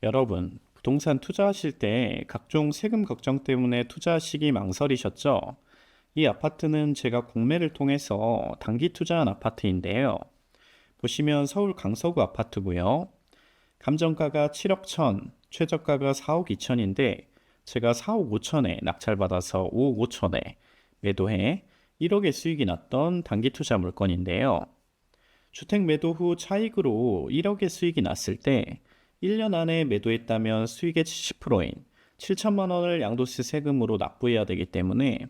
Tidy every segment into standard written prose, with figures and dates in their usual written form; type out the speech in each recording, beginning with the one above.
여러분, 부동산 투자하실 때 각종 세금 걱정 때문에 투자하시기 망설이셨죠? 이 아파트는 제가 공매를 통해서 단기 투자한 아파트인데요. 보시면 서울 강서구 아파트고요. 감정가가 7억 천, 최저가가 4억 2천인데 제가 4억 5천에 낙찰받아서 5억 5천에 매도해 1억의 수익이 났던 단기 투자 물건인데요. 주택 매도 후 차익으로 1억의 수익이 났을 때 1년 안에 매도했다면 수익의 70%인 7천만 원을 양도세 세금으로 납부해야 되기 때문에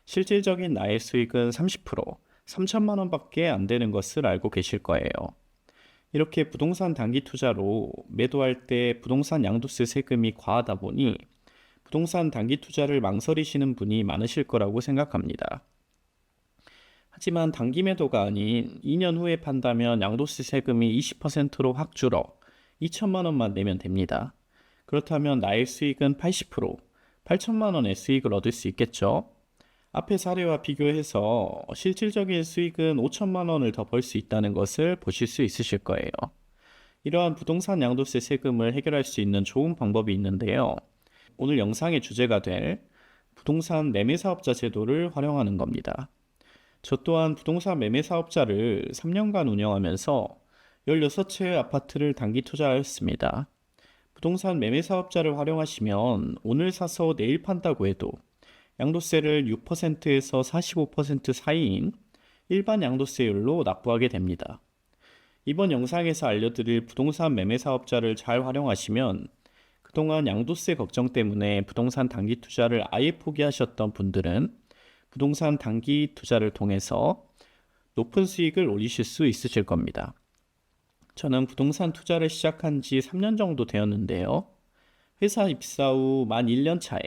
실질적인 나의 수익은 30%, 3천만 원밖에 안 되는 것을 알고 계실 거예요. 이렇게 부동산 단기 투자로 매도할 때 부동산 양도세 세금이 과하다 보니 부동산 단기 투자를 망설이시는 분이 많으실 거라고 생각합니다. 하지만 단기 매도가 아닌 2년 후에 판다면 양도세 세금이 20%로 확 줄어 2천만 원만 내면 됩니다. 그렇다면 나의 수익은 80%, 8천만 원의 수익을 얻을 수 있겠죠? 앞의 사례와 비교해서 실질적인 수익은 5천만 원을 더 벌 수 있다는 것을 보실 수 있으실 거예요. 이러한 부동산 양도세 세금을 해결할 수 있는 좋은 방법이 있는데요. 오늘 영상의 주제가 될 부동산 매매사업자 제도를 활용하는 겁니다. 저 또한 부동산 매매 사업자를 3년간 운영하면서 16채의 아파트를 단기 투자하였습니다. 부동산 매매 사업자를 활용하시면 오늘 사서 내일 판다고 해도 양도세를 6%에서 45% 사이인 일반 양도세율로 납부하게 됩니다. 이번 영상에서 알려드릴 부동산 매매 사업자를 잘 활용하시면 그동안 양도세 걱정 때문에 부동산 단기 투자를 아예 포기하셨던 분들은 부동산 단기 투자를 통해서 높은 수익을 올리실 수 있으실 겁니다. 저는 부동산 투자를 시작한 지 3년 정도 되었는데요. 회사 입사 후 만 1년 차에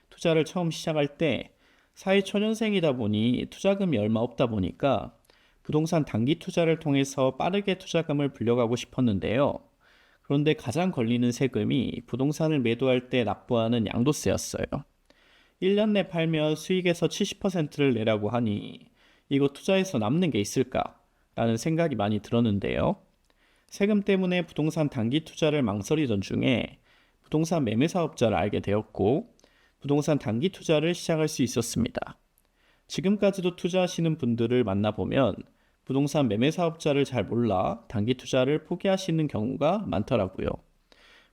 투자를 처음 시작할 때 사회 초년생이다 보니 투자금이 얼마 없다 보니까 부동산 단기 투자를 통해서 빠르게 투자금을 불려가고 싶었는데요. 그런데 가장 걸리는 세금이 부동산을 매도할 때 납부하는 양도세였어요. 1년 내 팔면 수익에서 70%를 내라고 하니 이거 투자해서 남는 게 있을까? 라는 생각이 많이 들었는데요. 세금 때문에 부동산 단기 투자를 망설이던 중에 부동산 매매 사업자를 알게 되었고 부동산 단기 투자를 시작할 수 있었습니다. 지금까지도 투자하시는 분들을 만나보면 부동산 매매 사업자를 잘 몰라 단기 투자를 포기하시는 경우가 많더라고요.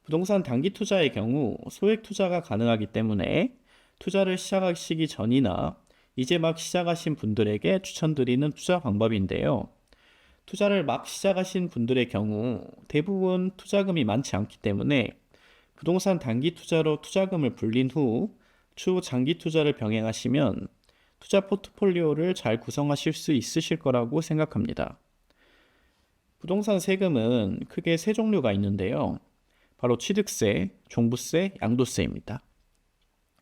부동산 단기 투자의 경우 소액 투자가 가능하기 때문에 투자를 시작하시기 전이나 이제 막 시작하신 분들에게 추천드리는 투자 방법인데요. 투자를 막 시작하신 분들의 경우 대부분 투자금이 많지 않기 때문에 부동산 단기 투자로 투자금을 불린 후 추후 장기 투자를 병행하시면 투자 포트폴리오를 잘 구성하실 수 있으실 거라고 생각합니다. 부동산 세금은 크게 세 종류가 있는데요. 바로 취득세, 종부세, 양도세입니다.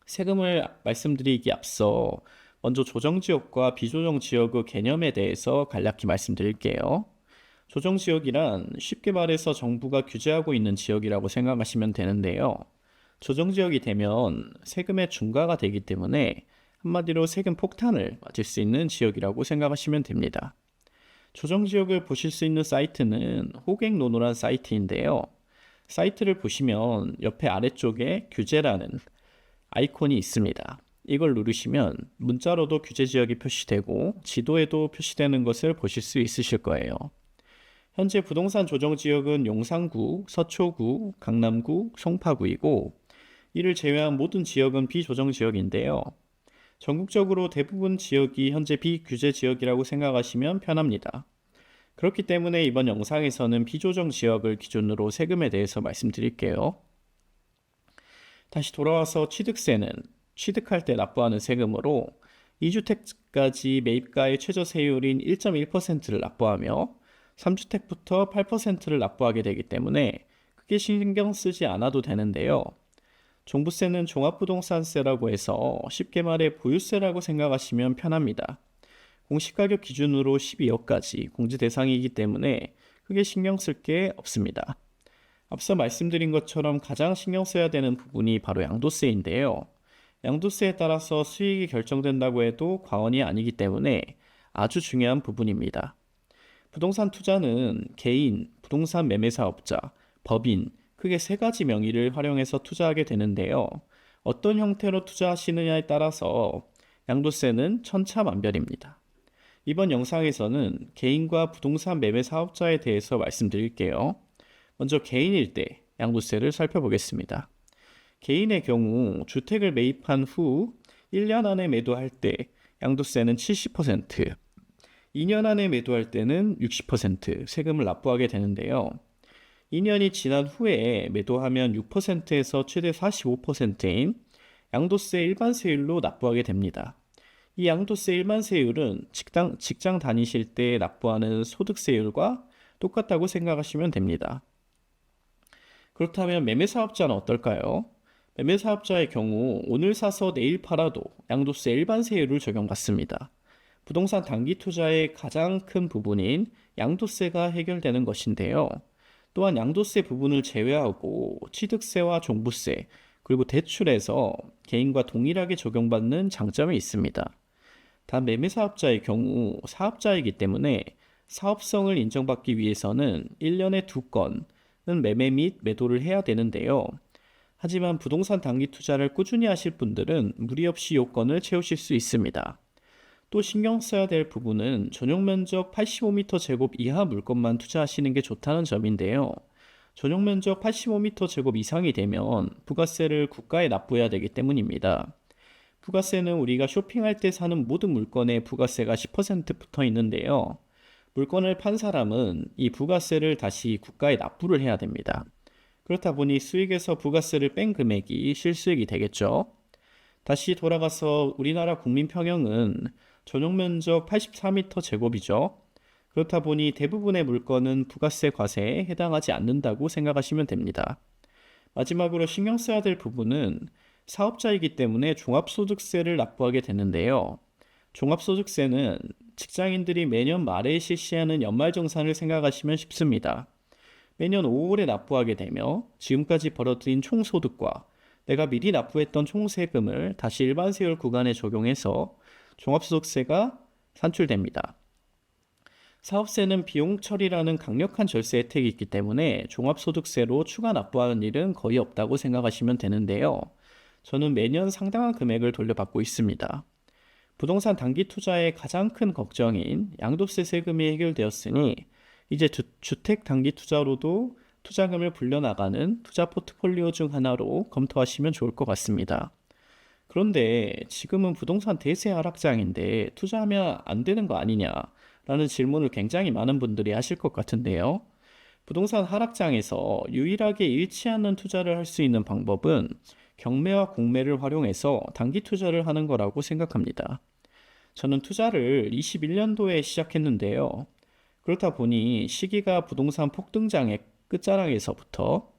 세금을 말씀드리기 앞서 먼저 조정지역과 비조정지역의 개념에 대해서 간략히 말씀드릴게요. 조정지역이란 쉽게 말해서 정부가 규제하고 있는 지역이라고 생각하시면 되는데요. 조정지역이 되면 세금의 중과가 되기 때문에 한마디로 세금 폭탄을 맞을 수 있는 지역이라고 생각하시면 됩니다. 조정지역을 보실 수 있는 사이트는 호갱노노란 사이트인데요. 사이트를 보시면 옆에 아래쪽에 규제라는 아이콘이 있습니다. 이걸 누르시면 문자로도 규제 지역이 표시되고 지도에도 표시되는 것을 보실 수 있으실 거예요. 현재 부동산 조정 지역은 용산구, 서초구, 강남구, 송파구이고 이를 제외한 모든 지역은 비조정 지역인데요. 전국적으로 대부분 지역이 현재 비규제 지역이라고 생각하시면 편합니다. 그렇기 때문에 이번 영상에서는 비조정 지역을 기준으로 세금에 대해서 말씀드릴게요. 다시 돌아와서 취득세는 취득할 때 납부하는 세금으로 2주택까지 매입가의 최저세율인 1.1%를 납부하며 3주택부터 8%를 납부하게 되기 때문에 크게 신경 쓰지 않아도 되는데요. 종부세는 종합부동산세라고 해서 쉽게 말해 보유세라고 생각하시면 편합니다. 공시가격 기준으로 12억까지 공제 대상이기 때문에 크게 신경 쓸 게 없습니다. 앞서 말씀드린 것처럼 가장 신경 써야 되는 부분이 바로 양도세인데요. 양도세에 따라서 수익이 결정된다고 해도 과언이 아니기 때문에 아주 중요한 부분입니다. 부동산 투자는 개인, 부동산 매매 사업자, 법인, 크게 세 가지 명의를 활용해서 투자하게 되는데요. 어떤 형태로 투자하시느냐에 따라서 양도세는 천차만별입니다. 이번 영상에서는 개인과 부동산 매매 사업자에 대해서 말씀드릴게요. 먼저 개인일 때 양도세를 살펴보겠습니다. 개인의 경우 주택을 매입한 후 1년 안에 매도할 때 양도세는 70%, 2년 안에 매도할 때는 60% 세금을 납부하게 되는데요. 2년이 지난 후에 매도하면 6%에서 최대 45%인 양도세 일반세율로 납부하게 됩니다. 이 양도세 일반세율은 직장 다니실 때 납부하는 소득세율과 똑같다고 생각하시면 됩니다. 그렇다면 매매사업자는 어떨까요? 매매사업자의 경우 오늘 사서 내일 팔아도 양도세 일반세율을 적용받습니다. 부동산 단기 투자의 가장 큰 부분인 양도세가 해결되는 것인데요. 또한 양도세 부분을 제외하고 취득세와 종부세, 그리고 대출에서 개인과 동일하게 적용받는 장점이 있습니다. 단 매매사업자의 경우 사업자이기 때문에 사업성을 인정받기 위해서는 1년에 2건은 매매 및 매도를 해야 되는데요. 하지만 부동산 단기 투자를 꾸준히 하실 분들은 무리 없이 요건을 채우실 수 있습니다. 또 신경 써야 될 부분은 전용 면적 85m² 이하 물건만 투자하시는 게 좋다는 점인데요. 전용 면적 85m² 이상이 되면 부가세를 국가에 납부해야 되기 때문입니다. 부가세는 우리가 쇼핑할 때 사는 모든 물건에 부가세가 10% 붙어 있는데요. 물건을 판 사람은 이 부가세를 다시 국가에 납부를 해야 됩니다. 그렇다 보니 수익에서 부가세를 뺀 금액이 실수익이 되겠죠. 다시 돌아가서 우리나라 국민 평형은 전용 면적 84m²이죠. 그렇다 보니 대부분의 물건은 부가세 과세에 해당하지 않는다고 생각하시면 됩니다. 마지막으로 신경 써야 될 부분은 사업자이기 때문에 종합소득세를 납부하게 되는데요. 종합소득세는 직장인들이 매년 말에 실시하는 연말정산을 생각하시면 쉽습니다. 매년 5월에 납부하게 되며 지금까지 벌어들인 총소득과 내가 미리 납부했던 총세금을 다시 일반세율 구간에 적용해서 종합소득세가 산출됩니다. 사업세는 비용 처리라는 강력한 절세 혜택이 있기 때문에 종합소득세로 추가 납부하는 일은 거의 없다고 생각하시면 되는데요. 저는 매년 상당한 금액을 돌려받고 있습니다. 부동산 단기 투자의 가장 큰 걱정인 양도세 세금이 해결되었으니 이제 주택 단기 투자로도 투자금을 불려나가는 투자 포트폴리오 중 하나로 검토하시면 좋을 것 같습니다. 그런데 지금은 부동산 대세 하락장인데 투자하면 안 되는 거 아니냐라는 질문을 굉장히 많은 분들이 하실 것 같은데요. 부동산 하락장에서 유일하게 잃지 않는 투자를 할 수 있는 방법은 경매와 공매를 활용해서 단기 투자를 하는 거라고 생각합니다. 저는 투자를 21년도에 시작했는데요. 그렇다 보니 시기가 부동산 폭등장의 끝자락에서부터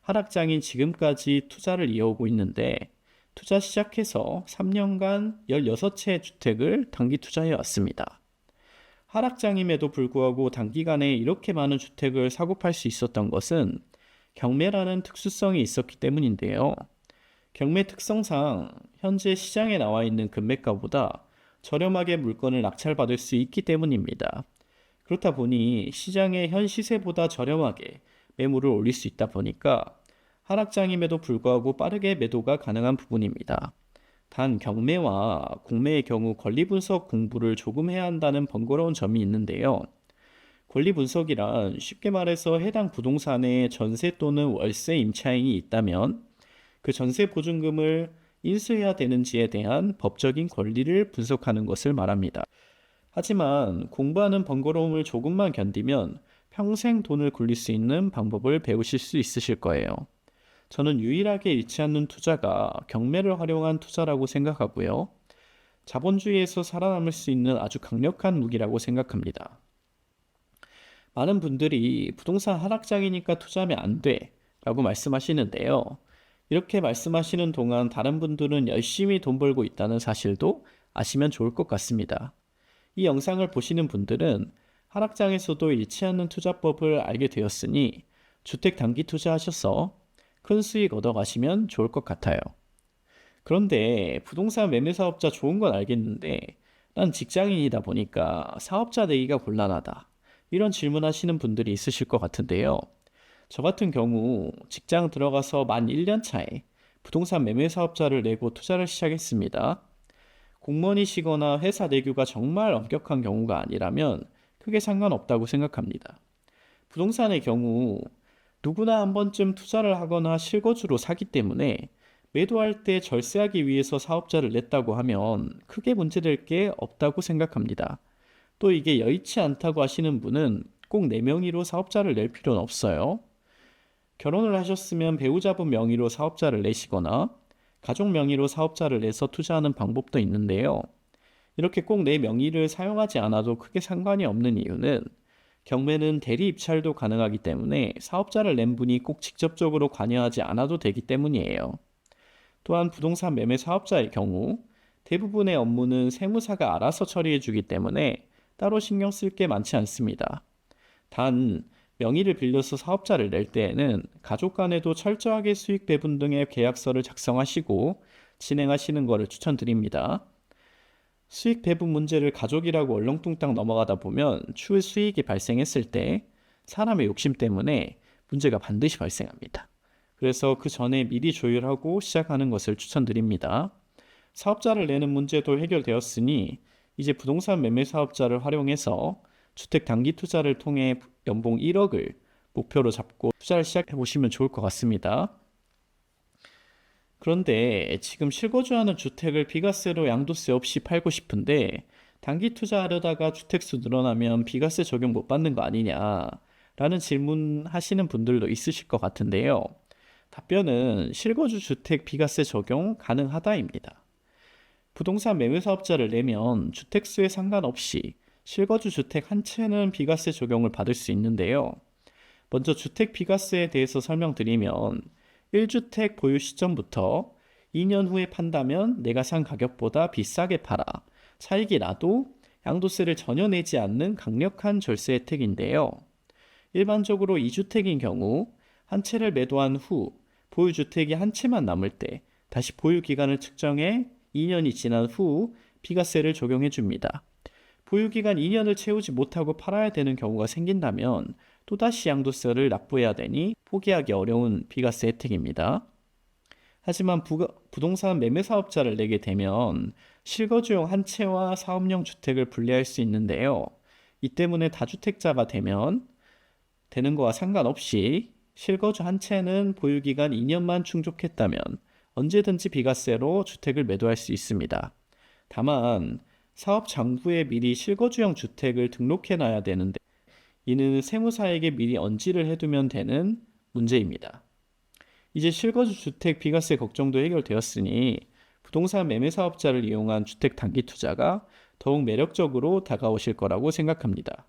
하락장인 지금까지 투자를 이어오고 있는데 투자 시작해서 3년간 16채 주택을 단기 투자해 왔습니다. 하락장임에도 불구하고 단기간에 이렇게 많은 주택을 사고 팔 수 있었던 것은 경매라는 특수성이 있었기 때문인데요. 경매 특성상 현재 시장에 나와 있는 금매가보다 저렴하게 물건을 낙찰받을 수 있기 때문입니다. 그렇다 보니 시장의 현 시세보다 저렴하게 매물을 올릴 수 있다 보니까 하락장임에도 불구하고 빠르게 매도가 가능한 부분입니다. 단 경매와 공매의 경우 권리 분석 공부를 조금 해야 한다는 번거로운 점이 있는데요. 권리 분석이란 쉽게 말해서 해당 부동산에 전세 또는 월세 임차인이 있다면 그 전세 보증금을 인수해야 되는지에 대한 법적인 권리를 분석하는 것을 말합니다. 하지만 공부하는 번거로움을 조금만 견디면 평생 돈을 굴릴 수 있는 방법을 배우실 수 있으실 거예요. 저는 유일하게 잃지 않는 투자가 경매를 활용한 투자라고 생각하고요. 자본주의에서 살아남을 수 있는 아주 강력한 무기라고 생각합니다. 많은 분들이 부동산 하락장이니까 투자하면 안 돼 라고 말씀하시는데요. 이렇게 말씀하시는 동안 다른 분들은 열심히 돈 벌고 있다는 사실도 아시면 좋을 것 같습니다. 이 영상을 보시는 분들은 하락장에서도 잃지 않는 투자법을 알게 되었으니 주택 단기 투자하셔서 큰 수익 얻어가시면 좋을 것 같아요. 그런데 부동산 매매 사업자 좋은 건 알겠는데 난 직장인이다 보니까 사업자 내기가 곤란하다. 이런 질문하시는 분들이 있으실 것 같은데요. 저 같은 경우 직장 들어가서 만 1년 차에 부동산 매매 사업자를 내고 투자를 시작했습니다. 공무원이시거나 회사 내규가 정말 엄격한 경우가 아니라면 크게 상관없다고 생각합니다. 부동산의 경우 누구나 한 번쯤 투자를 하거나 실거주로 사기 때문에 매도할 때 절세하기 위해서 사업자를 냈다고 하면 크게 문제될 게 없다고 생각합니다. 또 이게 여의치 않다고 하시는 분은 꼭 내 명의로 사업자를 낼 필요는 없어요. 결혼을 하셨으면 배우자분 명의로 사업자를 내시거나 가족 명의로 사업자를 내서 투자하는 방법도 있는데요. 이렇게 꼭 내 명의를 사용하지 않아도 크게 상관이 없는 이유는 경매는 대리 입찰도 가능하기 때문에 사업자를 낸 분이 꼭 직접적으로 관여하지 않아도 되기 때문이에요. 또한 부동산 매매 사업자의 경우 대부분의 업무는 세무사가 알아서 처리해 주기 때문에 따로 신경 쓸 게 많지 않습니다. 단, 명의를 빌려서 사업자를 낼 때에는 가족 간에도 철저하게 수익 배분 등의 계약서를 작성하시고 진행하시는 것을 추천드립니다. 수익 배분 문제를 가족이라고 얼렁뚱땅 넘어가다 보면 추후 수익이 발생했을 때 사람의 욕심 때문에 문제가 반드시 발생합니다. 그래서 그 전에 미리 조율하고 시작하는 것을 추천드립니다. 사업자를 내는 문제도 해결되었으니 이제 부동산 매매 사업자를 활용해서 주택 단기 투자를 통해 연봉 1억을 목표로 잡고 투자를 시작해 보시면 좋을 것 같습니다. 그런데 지금 실거주하는 주택을 비과세로 양도세 없이 팔고 싶은데 단기 투자하려다가 주택수 늘어나면 비과세 적용 못 받는 거 아니냐라는 질문 하시는 분들도 있으실 것 같은데요. 답변은 실거주 주택 비과세 적용 가능하다입니다. 부동산 매매 사업자를 내면 주택수에 상관없이 실거주 주택 한 채는 비과세 적용을 받을 수 있는데요. 먼저 주택 비과세에 대해서 설명드리면 1주택 보유 시점부터 2년 후에 판다면 내가 산 가격보다 비싸게 팔아 차익이 나도 양도세를 전혀 내지 않는 강력한 절세 혜택인데요. 일반적으로 2주택인 경우 한 채를 매도한 후 보유주택이 한 채만 남을 때 다시 보유기간을 측정해 2년이 지난 후 비과세를 적용해 줍니다. 보유기간 2년을 채우지 못하고 팔아야 되는 경우가 생긴다면 또다시 양도세를 납부해야 되니 포기하기 어려운 비과세 혜택입니다. 하지만 부동산 매매 사업자를 내게 되면 실거주용 한 채와 사업용 주택을 분리할 수 있는데요. 이 때문에 다주택자가 되는 거와 상관없이 실거주 한 채는 보유기간 2년만 충족했다면 언제든지 비과세로 주택을 매도할 수 있습니다. 다만 사업장부에 미리 실거주용 주택을 등록해 놔야 되는데 이는 세무사에게 미리 언지를 해두면 되는 문제입니다. 이제 실거주 주택 비과세 걱정도 해결되었으니 부동산 매매 사업자를 이용한 주택 단기 투자가 더욱 매력적으로 다가오실 거라고 생각합니다.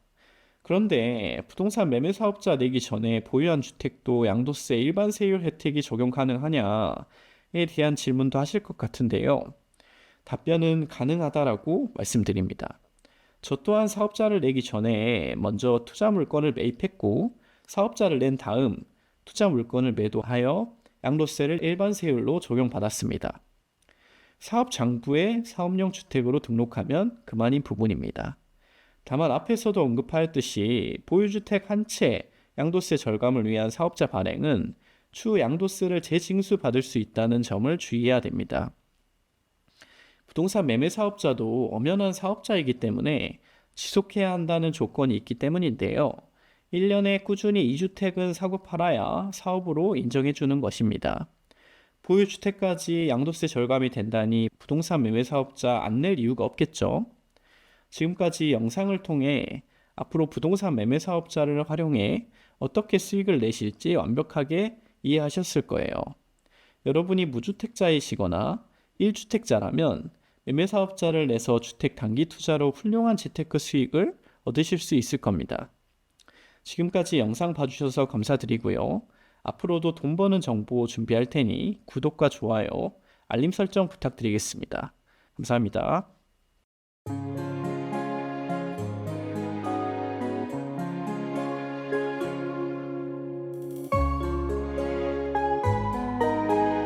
그런데 부동산 매매 사업자 내기 전에 보유한 주택도 양도세 일반 세율 혜택이 적용 가능하냐에 대한 질문도 하실 것 같은데요. 답변은 가능하다라고 말씀드립니다. 저 또한 사업자를 내기 전에 먼저 투자 물건을 매입했고 사업자를 낸 다음 투자 물건을 매도하여 양도세를 일반 세율로 적용받았습니다. 사업 장부에 사업용 주택으로 등록하면 그만인 부분입니다. 다만 앞에서도 언급하였듯이 보유주택 한 채 양도세 절감을 위한 사업자 발행은 추후 양도세를 재징수받을 수 있다는 점을 주의해야 됩니다. 부동산 매매 사업자도 엄연한 사업자이기 때문에 지속해야 한다는 조건이 있기 때문인데요. 1년에 꾸준히 2주택은 사고 팔아야 사업으로 인정해 주는 것입니다. 보유주택까지 양도세 절감이 된다니 부동산 매매 사업자 안 낼 이유가 없겠죠. 지금까지 영상을 통해 앞으로 부동산 매매 사업자를 활용해 어떻게 수익을 내실지 완벽하게 이해하셨을 거예요. 여러분이 무주택자이시거나 1주택자라면 매매 사업자를 내서 주택 단기 투자로 훌륭한 재테크 수익을 얻으실 수 있을 겁니다. 지금까지 영상 봐주셔서 감사드리고요. 앞으로도 돈 버는 정보 준비할 테니 구독과 좋아요, 알림 설정 부탁드리겠습니다. 감사합니다.